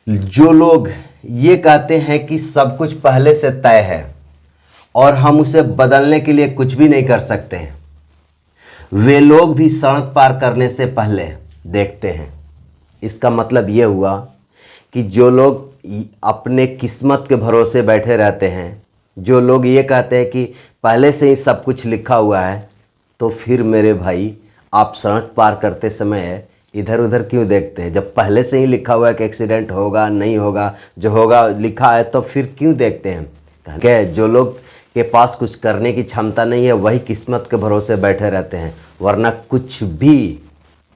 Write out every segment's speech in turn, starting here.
जो लोग ये कहते हैं कि सब कुछ पहले से तय है और हम उसे बदलने के लिए कुछ भी नहीं कर सकते हैं, वे लोग भी सड़क पार करने से पहले देखते हैं। इसका मतलब ये हुआ कि जो लोग अपने किस्मत के भरोसे बैठे रहते हैं, जो लोग ये कहते हैं कि पहले से ही सब कुछ लिखा हुआ है, तो फिर मेरे भाई आप सड़क पार करते समय इधर उधर क्यों देखते हैं? जब पहले से ही लिखा हुआ है कि एक्सीडेंट होगा नहीं होगा, जो होगा लिखा है, तो फिर क्यों देखते हैं? क्या जो लोग के पास कुछ करने की क्षमता नहीं है वही किस्मत के भरोसे बैठे रहते हैं, वरना कुछ भी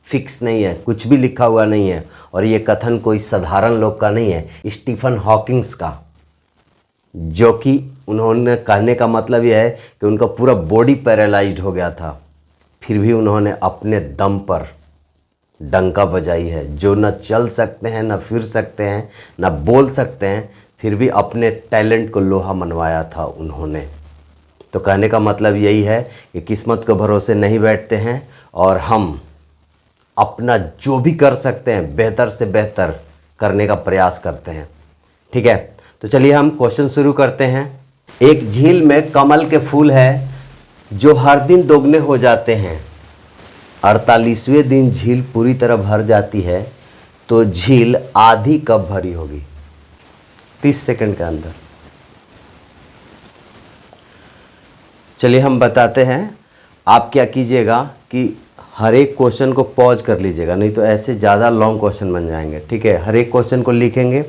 फिक्स नहीं है, कुछ भी लिखा हुआ नहीं है। और ये कथन कोई साधारण लोग का नहीं है, स्टीफन हॉकिंग्स का, जो कि उन्होंने कहने का मतलब यह है कि उनका पूरा बॉडी पैरालाइज्ड हो गया था, फिर भी उन्होंने अपने दम पर डंका बजाई है। जो न चल सकते हैं, न फिर सकते हैं, न बोल सकते हैं, फिर भी अपने टैलेंट को लोहा मनवाया था उन्होंने। तो कहने का मतलब यही है कि किस्मत के भरोसे नहीं बैठते हैं और हम अपना जो भी कर सकते हैं बेहतर से बेहतर करने का प्रयास करते हैं। ठीक है, तो चलिए हम क्वेश्चन शुरू करते हैं। एक झील में कमल के फूल है जो हर दिन दोगुने हो जाते हैं। 48वें दिन झील पूरी तरह भर जाती है, तो झील आधी कब भरी होगी? 30 सेकंड के अंदर। चलिए हम बताते हैं। आप क्या कीजिएगा कि हर एक क्वेश्चन को पॉज कर लीजिएगा, नहीं तो ऐसे ज़्यादा लॉन्ग क्वेश्चन बन जाएंगे। ठीक है, हर एक क्वेश्चन को लिखेंगे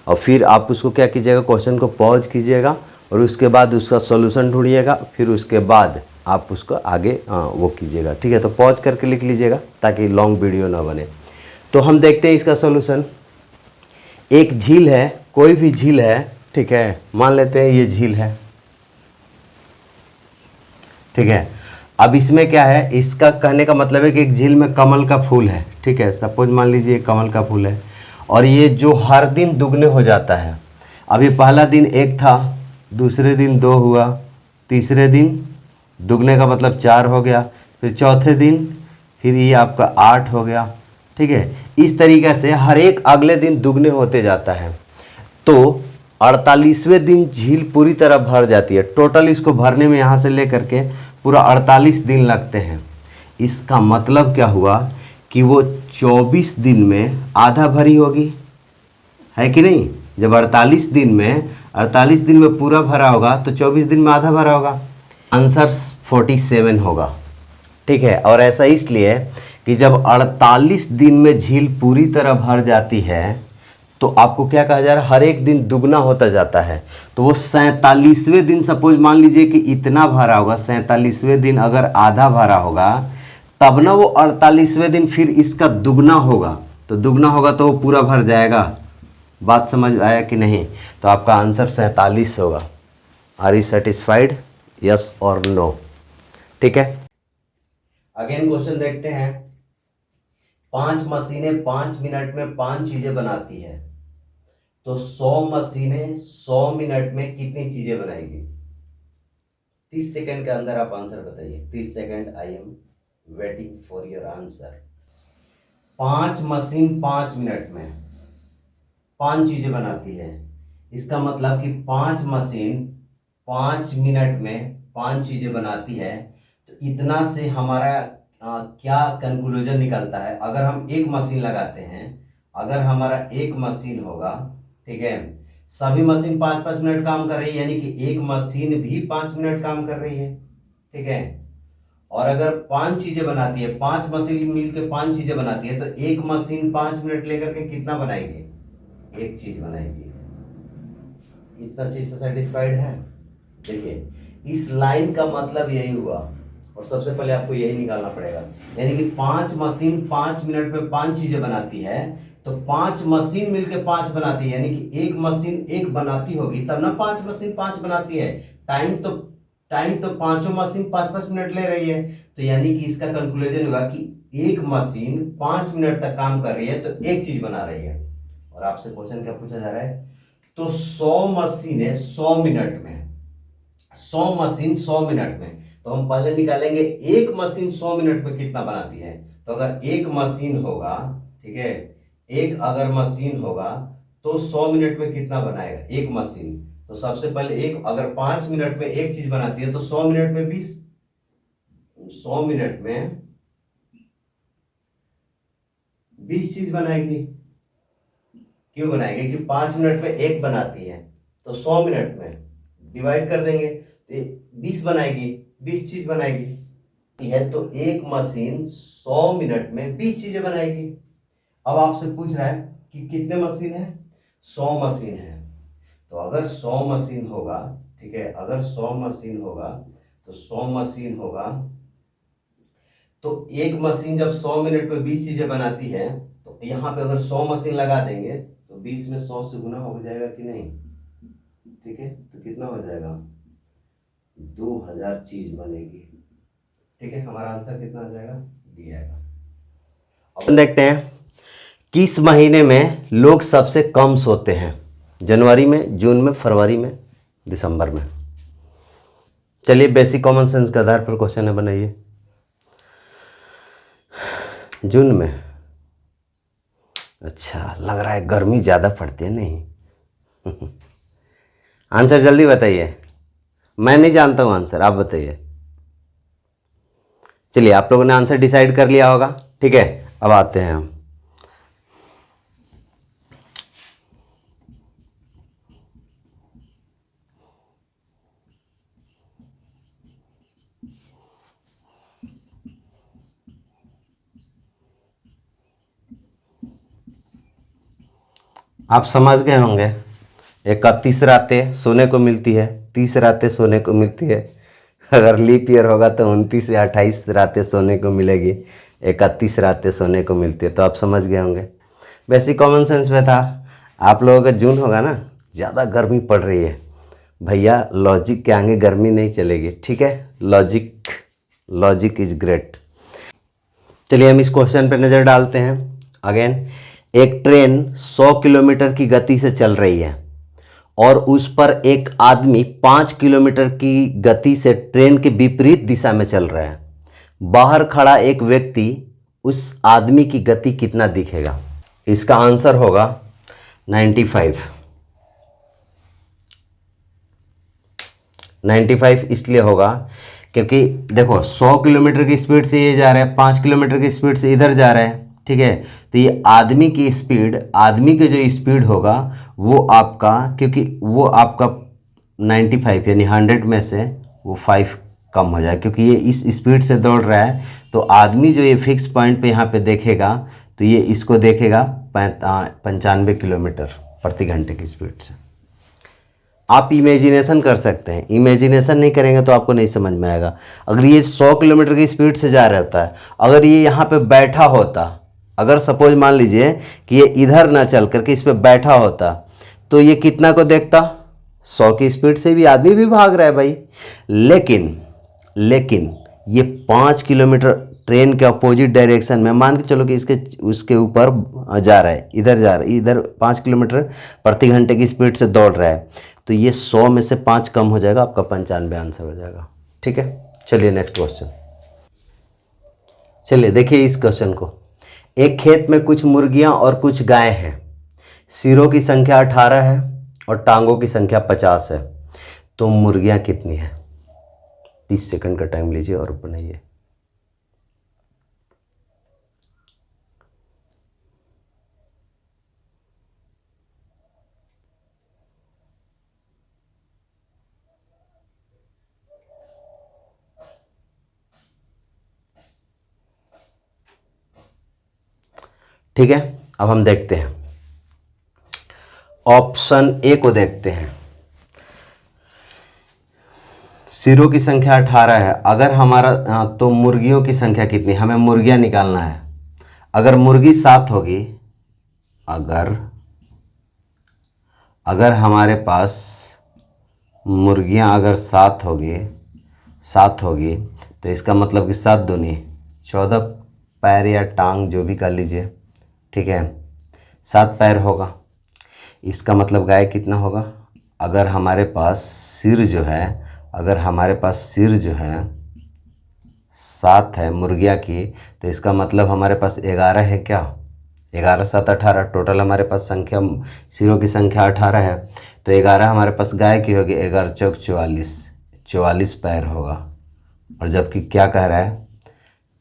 और फिर आप उसको क्या कीजिएगा, क्वेश्चन को पॉज कीजिएगा और उसके बाद उसका सॉल्यूशन ढूंढिएगा, फिर उसके बाद आप उसको आगे वो कीजिएगा। ठीक है, तो पॉज करके लिख लीजिएगा ताकि लॉन्ग वीडियो ना बने। तो हम देखते हैं इसका सॉल्यूशन। एक झील है, कोई भी झील है, ठीक है, मान लेते हैं ये झील है। ठीक है, अब इसमें क्या है, इसका कहने का मतलब है कि एक झील में कमल का फूल है। ठीक है, सपोज मान लीजिए कमल का फूल है और ये जो हर दिन दुगने हो जाता है। अभी पहला दिन 1 था, दूसरे दिन 2 हुआ, तीसरे दिन दुगने का मतलब 4 हो गया, फिर चौथे दिन फिर ये आपका 8 हो गया। ठीक है, इस तरीके से हर एक अगले दिन दुगने होते जाता है। तो 48वें दिन झील पूरी तरह भर जाती है। टोटल इसको भरने में यहाँ से लेकर के पूरा 48 दिन लगते हैं। इसका मतलब क्या हुआ कि वो 24 दिन में आधा भरी होगी, है कि नहीं? जब 48 दिन में पूरा भरा होगा तो 24 दिन में आधा भरा होगा। आंसर 47 होगा। ठीक है, और ऐसा इसलिए कि जब 48 दिन में झील पूरी तरह भर जाती है तो आपको क्या कहा जा रहा है, हर एक दिन दुगना होता जाता है। तो वो 47वें दिन सपोज मान लीजिए कि इतना भरा होगा, 47वें दिन अगर आधा भरा होगा तब ना वो 48वें दिन फिर इसका दुगना होगा, तो दुगना होगा तो वो पूरा भर जाएगा। बात समझ आया कि नहीं? तो आपका आंसर 47 होगा। आर यू सेटिस्फाइड, यस और नो? ठीक है, अगेन क्वेश्चन देखते हैं। 5 मशीनें 5 मिनट में 5 चीजें बनाती है, तो 100 मशीनें 100 मिनट में कितनी चीजें बनाएगी? 30 सेकंड के अंदर आप आंसर बताइए। 30 second, I am waiting for your answer. 5 machine 5 minute में 5 चीजें बनाती है, इसका मतलब कि 5 मशीन 5 मिनट में 5 चीजें बनाती है। तो इतना से हमारा क्या कंक्लूजन निकलता है? अगर हम एक मशीन लगाते हैं, अगर हमारा एक मशीन होगा, ठीक है, सभी मशीन 5-5 मिनट काम कर रही है, यानी कि एक मशीन भी 5 मिनट काम कर रही है। ठीक है, और अगर 5 चीजें बनाती है, 5 मशीन मिलकर 5 चीजें बनाती है, तो एक मशीन 5 मिनट लेकर के कितना बनाएगी? एक चीज बनाएगी। इतना चीज से सेटिस्फाइड है? देखिए, इस लाइन का मतलब यही हुआ, और सबसे पहले आपको यही निकालना पड़ेगा, यानी कि 5 मशीन 5 मिनट में 5 चीजें बनाती है, तो 5 मशीन मिलकर 5 बनाती है, यानी कि एक मशीन एक बनाती होगी तब ना 5 मशीन 5 बनाती है। टाइम तो पांचों मशीन 5-5 मिनट ले रही है, तो यानी कि इसका कंक्लूजन होगा कि एक मशीन 5 मिनट तक काम कर रही है तो एक चीज बना रही है। और आपसे क्वेश्चन क्या पूछा जा रहा है? तो 100 मशीनें 100 मिनट में, 100 मशीन 100 मिनट में, तो हम पहले निकालेंगे एक मशीन 100 मिनट में कितना बनाती है। तो अगर एक मशीन होगा, ठीक है, एक अगर मशीन होगा तो 100 मिनट में कितना बनाएगा एक मशीन। तो सबसे पहले एक, अगर 5 मिनट में एक चीज बनाती है तो 100 मिनट में 100 मिनट में 20 चीज बनाएगी। क्यों बनाएगी? कि 5 मिनट में एक बनाती है तो 100 मिनट में डिवाइड कर देंगे तो 20 बनाएगी, 20 चीज बनाएगी है। तो एक मशीन 100 मिनट में 20 चीजें बनाएगी। अब आपसे पूछ रहा है कि कितने मशीन है? 100 मशीन है। तो अगर 100 मशीन होगा, ठीक है, अगर 100 मशीन होगा तो 100 मशीन होगा तो एक मशीन जब 100 मिनट में 20 चीजें बनाती है तो यहाँ पे अगर 100 मशीन लगा देंगे तो 20 में 100 से गुना हो जाएगा कि नहीं? ठीक है, तो कितना हो जाएगा? 2000 चीज बनेगी। ठीक है, हमारा आंसर कितना आ जाएगा? डी आएगा। अब देखते हैं किस महीने में लोग सबसे कम सोते हैं? जनवरी में, जून में, फरवरी में, दिसंबर में? चलिए बेसिक कॉमन सेंस के आधार पर क्वेश्चन है, बनाइए। जून में। अच्छा, लग रहा है गर्मी ज़्यादा पड़ती है नहीं? आंसर जल्दी बताइए, मैं नहीं जानता हूँ आंसर, आप बताइए। चलिए आप लोगों ने आंसर डिसाइड कर लिया होगा, ठीक है। अब आते हैं हम, आप समझ गए होंगे। 31 रातें सोने को मिलती है, 30 रातें सोने को मिलती है। अगर लीप ईयर होगा तो 29 या 28 रातें सोने को मिलेगी, 31 रातें सोने को मिलती है। तो आप समझ गए होंगे, बेसिक कॉमन सेंस में था। आप लोगों का जून होगा ना, ज़्यादा गर्मी पड़ रही है भैया, लॉजिक के आगे गर्मी नहीं चलेगी, ठीक है। Logic is great. चलिए हम इस क्वेश्चन पे नज़र डालते हैं अगेन। एक ट्रेन 100 किलोमीटर की गति से चल रही है और उस पर एक आदमी 5 किलोमीटर की गति से ट्रेन के विपरीत दिशा में चल रहा है। बाहर खड़ा एक व्यक्ति, उस आदमी की गति कितना दिखेगा? इसका आंसर होगा 95। 95 इसलिए होगा क्योंकि देखो 100 किलोमीटर की स्पीड से ये जा रहा है, 5 किलोमीटर की स्पीड से इधर जा रहा है, ठीक है। तो ये आदमी की स्पीड, आदमी की जो स्पीड होगा वो आपका, क्योंकि वो आपका 95 यानी 100 में से वो 5 कम हो जाए, क्योंकि ये इस स्पीड से दौड़ रहा है। तो आदमी जो ये फिक्स पॉइंट पे यहाँ पे देखेगा तो ये इसको देखेगा 95 किलोमीटर प्रति घंटे की स्पीड से। आप इमेजिनेशन कर सकते हैं, इमेजिनेशन नहीं करेंगे तो आपको नहीं समझ में आएगा। अगर ये 100 किलोमीटर की स्पीड से जा रहा होता है, अगर ये यहाँ पे बैठा होता, अगर सपोज मान लीजिए कि ये इधर ना चल करके इस पे बैठा होता, तो ये कितना को देखता? 100 की स्पीड से भी आदमी भी भाग रहा है भाई, लेकिन ये 5 किलोमीटर ट्रेन के अपोजिट डायरेक्शन में, मान के चलो कि उसके ऊपर जा रहा है, इधर जा रहा है, इधर 5 किलोमीटर प्रति घंटे की स्पीड से दौड़ रहा है, तो ये 100 में से 5 कम हो जाएगा, आपका 95 आंसर हो जाएगा, ठीक है। चलिए नेक्स्ट क्वेश्चन। चलिए देखिए इस क्वेश्चन को। एक खेत में कुछ मुर्गियां और कुछ गायें हैं। सिरों की संख्या 18 है और टांगों की संख्या 50 है। तो मुर्गियां कितनी है? 30 सेकंड का टाइम लीजिए और बनाइए। ठीक है, अब हम देखते हैं ऑप्शन ए को देखते हैं। सिरों की संख्या 18 है, अगर हमारा तो मुर्गियों की संख्या कितनी? हमें मुर्गियां निकालना है। अगर मुर्गी 7 होगी, अगर हमारे पास मुर्गियां अगर 7 होगी तो इसका मतलब कि 7 दूनी 14 पैर या टांग जो भी कर लीजिए, ठीक है, 7 पैर होगा। इसका मतलब गाय कितना होगा? अगर हमारे पास सिर जो है 7 है मुर्गिया की, तो इसका मतलब हमारे पास 11 है क्या? 11 7 18, टोटल हमारे पास संख्या सिरों की संख्या 18 है। तो 11 हमारे पास गाय की होगी, 11 चौक 44, 44 पैर होगा। और जबकि क्या कह रहा है,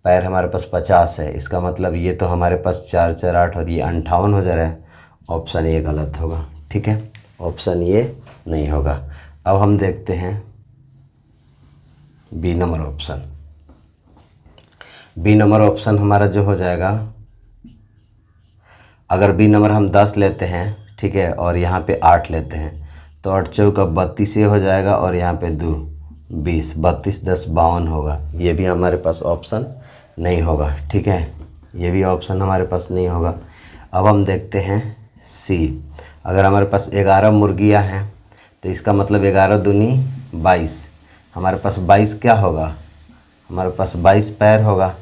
पैर हमारे पास 50 है। इसका मतलब ये तो हमारे पास 4 4 8 और ये 58 हो जा रहा है। ऑप्शन ये गलत होगा। ठीक है, ऑप्शन ये नहीं होगा। अब हम देखते हैं B number option. B number option हमारा जो हो जाएगा, अगर बी नंबर हम 10 लेते हैं, ठीक है, और यहाँ पे 8 लेते हैं तो 8 चौका 32 ये हो जाएगा, और यहाँ पे 2 20, 32 10 52 होगा। ये भी हमारे पास ऑप्शन नहीं होगा। ठीक है, ये भी ऑप्शन हमारे पास नहीं होगा। अब हम देखते हैं सी। अगर हमारे पास 11 मुर्गियाँ हैं तो इसका मतलब 11 दूनी 22, हमारे पास 22 क्या होगा, हमारे पास 22 पैर होगा।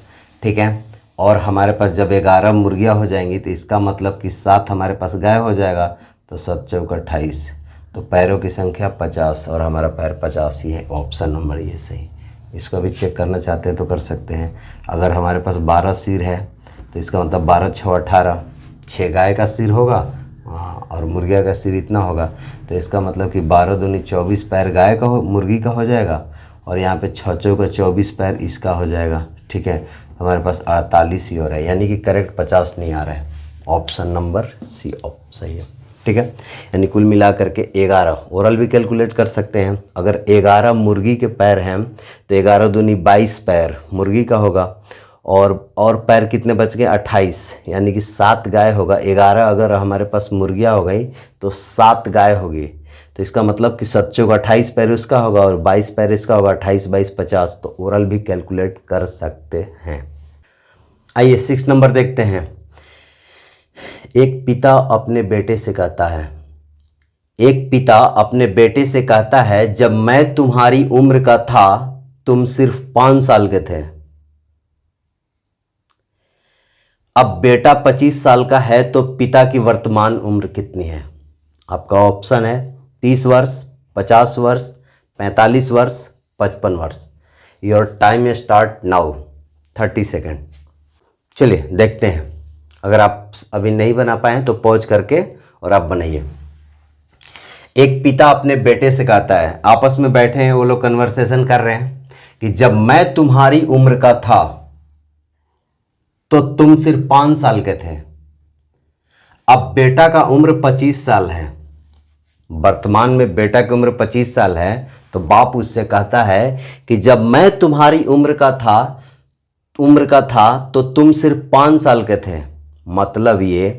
ठीक है, और हमारे पास जब 11 मुर्गियाँ हो जाएंगी तो इसका मतलब कि 7 हमारे पास गाय हो जाएगा, तो 7 चौक 28, तो पैरों की संख्या 50 और हमारा पैर 50 ही है। ऑप्शन नंबर ये सही। इसको भी चेक करना चाहते हैं तो कर सकते हैं। अगर हमारे पास 12 सिर है तो इसका मतलब 12 6 18, 6 गाय का सिर होगा और मुर्गिया का सिर इतना होगा, तो इसका मतलब कि 12 दूनी 24 पैर गाय का मुर्गी का हो जाएगा, और यहाँ पे 6 चौका 24 पैर इसका हो जाएगा। ठीक है, हमारे पास 48 ही हो रहा है, यानी कि करेक्ट 50 नहीं आ रहा है। ऑप्शन नंबर सी सही है। ठीक है, यानी कुल मिला करके 11। ओरल भी कैलकुलेट कर सकते हैं। अगर 11 मुर्गी के पैर हैं तो 11 दूनी 22 पैर मुर्गी का होगा, और पैर कितने बच गए 28, यानी कि 7 गाय होगा। 11 अगर हमारे पास मुर्गियाँ हो गई तो 7 गाय होगी, तो इसका मतलब कि 7 चौक 28 पैर उसका होगा और 22 पैर इसका होगा, 28 22 50। तो ओरल भी कैलकुलेट कर सकते हैं। आइए 6 नंबर देखते हैं। एक पिता अपने बेटे से कहता है, एक पिता अपने बेटे से कहता है, जब मैं तुम्हारी उम्र का था तुम सिर्फ 5 साल के थे। अब बेटा 25 साल का है तो पिता की वर्तमान उम्र कितनी है? आपका ऑप्शन है 30 वर्ष, 50 वर्ष, 45 वर्ष, 55 वर्ष। Your time start now, 30 second. चलिए देखते हैं। अगर आप अभी नहीं बना पाए हैं तो पॉज करके और आप बनाइए। एक पिता अपने बेटे से कहता है, आपस में बैठे हैं वो लोग, कन्वर्सेशन कर रहे हैं कि जब मैं तुम्हारी उम्र का था तो तुम सिर्फ 5 साल के थे। अब बेटा का उम्र 25 साल है, वर्तमान में बेटा की उम्र 25 साल है, तो बाप उससे कहता है कि जब मैं तुम्हारी उम्र का था तो तुम सिर्फ 5 साल के थे। मतलब ये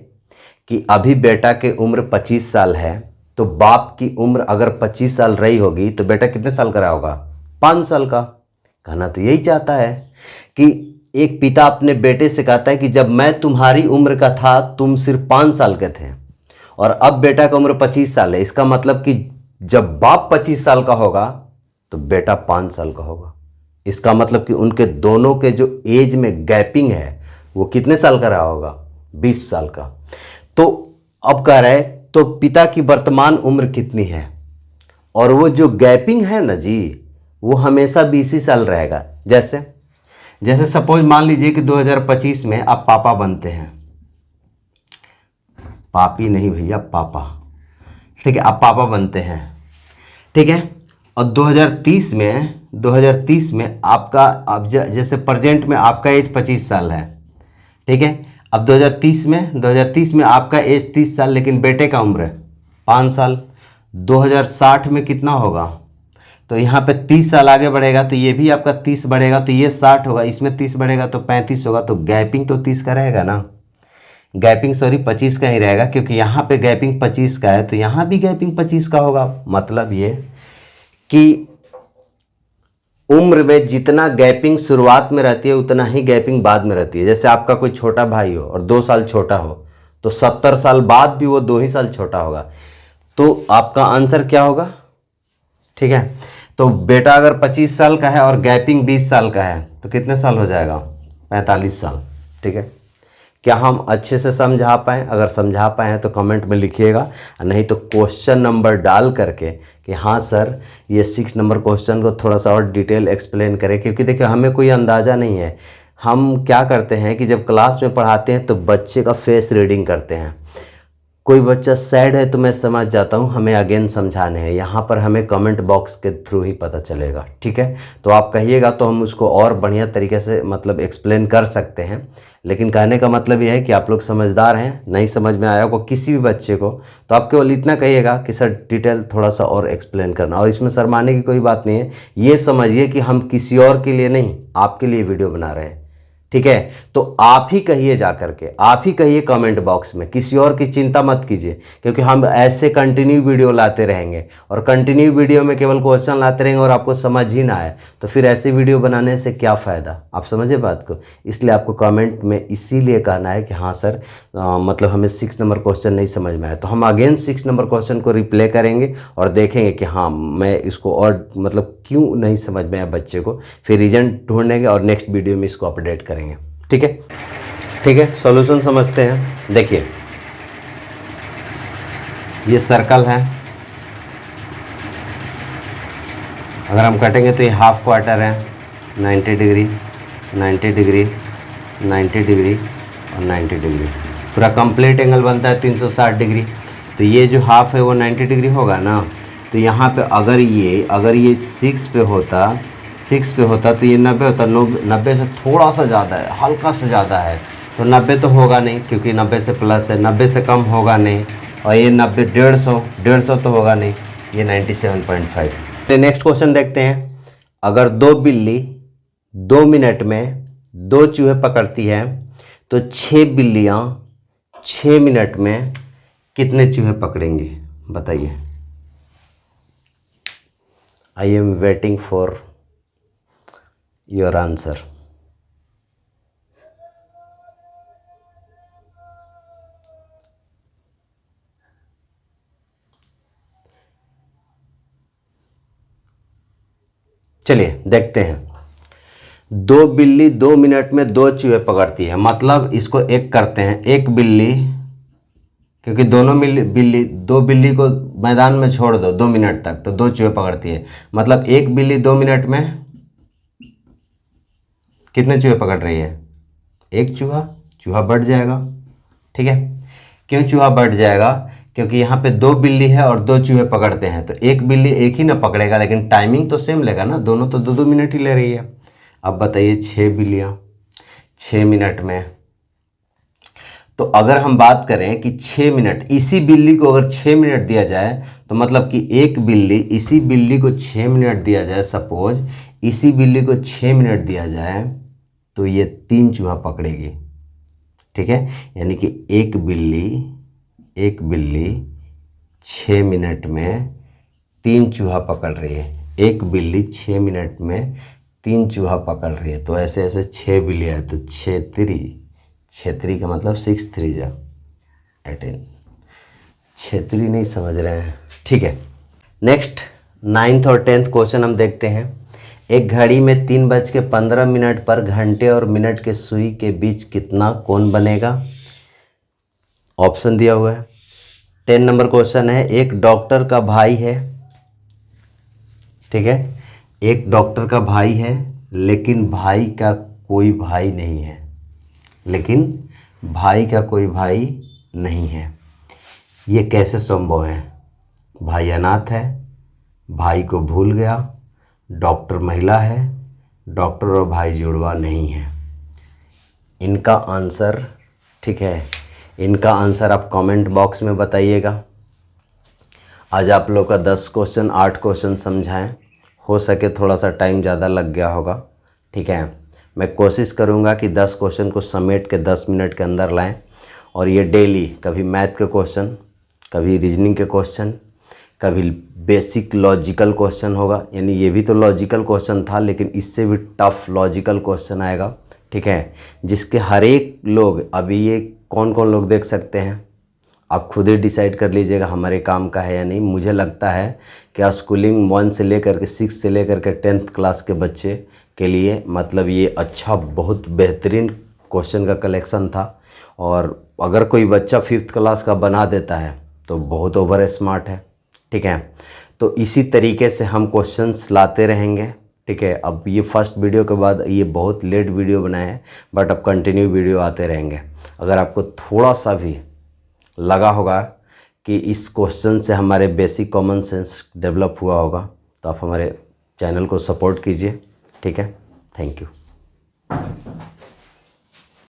कि अभी बेटा की उम्र 25 साल है, तो बाप की उम्र अगर 25 साल रही होगी तो बेटा कितने साल का रहा होगा? 5 साल का। कहना तो यही चाहता है कि एक पिता अपने बेटे से कहता है कि जब मैं तुम्हारी उम्र का था तुम सिर्फ 5 साल के थे, और अब बेटा की उम्र 25 साल है। इसका मतलब कि जब बाप 25 साल का होगा तो बेटा 5 साल का होगा। इसका मतलब कि उनके दोनों के जो एज में गैपिंग है वो कितने साल का रहा होगा? 20 साल का। तो अब कह रहा है तो पिता की वर्तमान उम्र कितनी है, और वो जो गैपिंग है ना जी, वो हमेशा 20 ही साल रहेगा। जैसे सपोज मान लीजिए कि 2025 में आप पापा बनते हैं, पापी नहीं भैया, पापा। ठीक है, आप पापा बनते हैं। ठीक है, और 2030 में आपका, अब जैसे प्रेजेंट में आपका एज 25 साल है। ठीक है, अब 2030 में आपका एज 30 साल, लेकिन बेटे का उम्र 5 साल। 2060 में कितना होगा? तो यहाँ पे 30 साल आगे बढ़ेगा तो ये भी आपका 30 बढ़ेगा, तो ये 60 होगा, इसमें 30 बढ़ेगा तो 35 होगा। तो गैपिंग तो 30 का रहेगा ना, गैपिंग 25 का ही रहेगा, क्योंकि यहाँ पे गैपिंग 25 का है तो यहाँ भी गैपिंग 25 का होगा। मतलब ये कि उम्र में जितना गैपिंग शुरुआत में रहती है उतना ही गैपिंग बाद में रहती है। जैसे आपका कोई छोटा भाई हो और 2 साल छोटा हो तो 70 साल बाद भी वो 2 ही साल छोटा होगा। तो आपका आंसर क्या होगा? ठीक है, तो बेटा अगर 25 साल का है और गैपिंग 20 साल का है तो कितने साल हो जाएगा? 45 साल। ठीक है, क्या हम अच्छे से समझा पाएँ? अगर समझा पाए हैं तो कमेंट में लिखिएगा, नहीं तो क्वेश्चन नंबर डाल करके कि हाँ सर ये 6 नंबर क्वेश्चन को थोड़ा सा और डिटेल एक्सप्लेन करें, क्योंकि देखिए हमें कोई अंदाज़ा नहीं है। हम क्या करते हैं कि जब क्लास में पढ़ाते हैं तो बच्चे का फेस रीडिंग करते हैं। कोई बच्चा सैड है तो मैं समझ जाता हूँ, हमें अगेन समझाने हैं। यहाँ पर हमें कमेंट बॉक्स के थ्रू ही पता चलेगा, ठीक है। तो आप कहिएगा तो हम उसको और बढ़िया तरीके से मतलब एक्सप्लेन कर सकते हैं। लेकिन कहने का मतलब यह है कि आप लोग समझदार हैं, नहीं समझ में आया को किसी भी बच्चे को तो आप केवल इतना कहिएगा कि सर डिटेल थोड़ा सा और एक्सप्लेन करना, और इसमें शर्माने की कोई बात नहीं है। ये समझिए कि हम किसी और के लिए नहीं, आपके लिए वीडियो बना रहे हैं, ठीक है। तो आप ही कहिए, जा करके आप ही कहिए कमेंट बॉक्स में, किसी और की चिंता मत कीजिए, क्योंकि हम ऐसे कंटिन्यू वीडियो लाते रहेंगे और कंटिन्यू वीडियो में केवल क्वेश्चन लाते रहेंगे और आपको समझ ही ना आए तो फिर ऐसी वीडियो बनाने से क्या फ़ायदा। आप समझे बात को। इसलिए आपको कमेंट में इसीलिए कहना है कि हाँ सर मतलब हमें 6 नंबर क्वेश्चन नहीं समझ में आया, तो हम अगेन 6 नंबर क्वेश्चन को रिप्ले करेंगे और देखेंगे कि हाँ मैं इसको और मतलब क्यों नहीं समझ में आया बच्चे को, फिर रीजन ढूंढेंगे और नेक्स्ट वीडियो में इसको अपडेट करेंगे, ठीक है। ठीक है, सॉल्यूशन समझते हैं। देखिए ये सर्कल है, अगर हम कटेंगे तो ये हाफ क्वार्टर है, 90 डिग्री 90 डिग्री 90 डिग्री और 90 डिग्री, पूरा कंप्लीट एंगल बनता है 360 डिग्री। तो ये जो हाफ है वो 90 डिग्री होगा ना। तो यहाँ पे अगर ये 6 पे होता तो ये 90 होता। 90 से थोड़ा सा ज़्यादा है, हल्का से ज़्यादा है, तो 90 तो होगा नहीं क्योंकि 90 से प्लस है, 90 से कम होगा नहीं, और ये 90 150 तो होगा नहीं, ये 97.5। तो नेक्स्ट क्वेश्चन देखते हैं। अगर 2 बिल्ली 2 मिनट में 2 चूहे पकड़ती है तो 6 बिल्लियाँ 6 मिनट में कितने चूहे पकड़ेंगी, बताइए। I am waiting for your answer. चलिए देखते हैं। 2 बिल्ली 2 मिनट में 2 चूहे पकड़ती है, मतलब इसको एक करते हैं। एक बिल्ली, क्योंकि दोनों बिल्ली 2 बिल्ली को मैदान में छोड़ दो 2 मिनट तक तो 2 चूहे पकड़ती है, मतलब एक बिल्ली 2 मिनट में कितने चूहे पकड़ रही है, एक चूहा बढ़ जाएगा, ठीक है। क्यों चूहा बढ़ जाएगा, क्योंकि यहाँ पे 2 बिल्ली है और 2 चूहे पकड़ते हैं, तो एक बिल्ली एक ही ना पकड़ेगा, लेकिन टाइमिंग तो सेम लेगा ना, दोनों तो 2-2 मिनट ही ले रही है। अब बताइए 6 बिल्लियाँ 6 मिनट में, तो अगर हम बात करें कि 6 मिनट, इसी बिल्ली को अगर 6 मिनट दिया जाए तो मतलब कि एक बिल्ली, इसी बिल्ली को 6 मिनट दिया जाए, सपोज इसी बिल्ली को 6 मिनट दिया जाए तो ये 3 चूहा पकड़ेगी, ठीक है। यानी कि एक बिल्ली 6 मिनट में 3 चूहा पकड़ रही है। एक बिल्ली 6 मिनट में 3 चूहा पकड़ रही है, तो ऐसे ऐसे 6 बिल्लियाँ हैं, तो 6 3 का मतलब 6 3 जा 18। 6 3 नहीं समझ रहे हैं, ठीक है। नेक्स्ट 9th और 10th क्वेश्चन हम देखते हैं। एक घड़ी में 3:15 पर घंटे और मिनट के सुई के बीच कितना कोण बनेगा, ऑप्शन दिया हुआ है। 10 नंबर क्वेश्चन है। एक डॉक्टर का भाई है, ठीक है, एक डॉक्टर का भाई है लेकिन भाई का कोई भाई नहीं है, ये कैसे संभव है। भाई अनाथ है, भाई को भूल गया, डॉक्टर महिला है, डॉक्टर और भाई जुड़वा नहीं है। इनका आंसर, ठीक है, इनका आंसर आप कमेंट बॉक्स में बताइएगा। आज आप लोग का 10 क्वेश्चन 8 क्वेश्चन समझाएं, हो सके थोड़ा सा टाइम ज़्यादा लग गया होगा, ठीक है। मैं कोशिश करूंगा कि 10 क्वेश्चन को समेट के 10 मिनट के अंदर लाएं, और ये डेली कभी मैथ के क्वेश्चन, कभी रीजनिंग के क्वेश्चन, कभी बेसिक लॉजिकल क्वेश्चन होगा, यानी ये भी तो लॉजिकल क्वेश्चन था लेकिन इससे भी टफ लॉजिकल क्वेश्चन आएगा, ठीक है, जिसके हर एक लोग, अभी ये कौन कौन लोग देख सकते हैं आप खुद ही डिसाइड कर लीजिएगा हमारे काम का है या नहीं। मुझे लगता है कि स्कूलिंग 1 से लेकर के 6 से लेकर के 10th क्लास के बच्चे के लिए मतलब ये अच्छा बहुत बेहतरीन क्वेश्चन का कलेक्शन था, और अगर कोई बच्चा 5th क्लास का बना देता है तो बहुत ओवर स्मार्ट है, ठीक है। तो इसी तरीके से हम क्वेश्चंस लाते रहेंगे, ठीक है। अब ये फर्स्ट वीडियो के बाद ये बहुत लेट वीडियो बनाए हैं, बट अब कंटिन्यू वीडियो आते रहेंगे। अगर आपको थोड़ा सा भी लगा होगा कि इस क्वेश्चन से हमारे बेसिक कॉमन सेंस डेवलप हुआ होगा तो आप हमारे चैनल को सपोर्ट कीजिए, ठीक है। Thank you.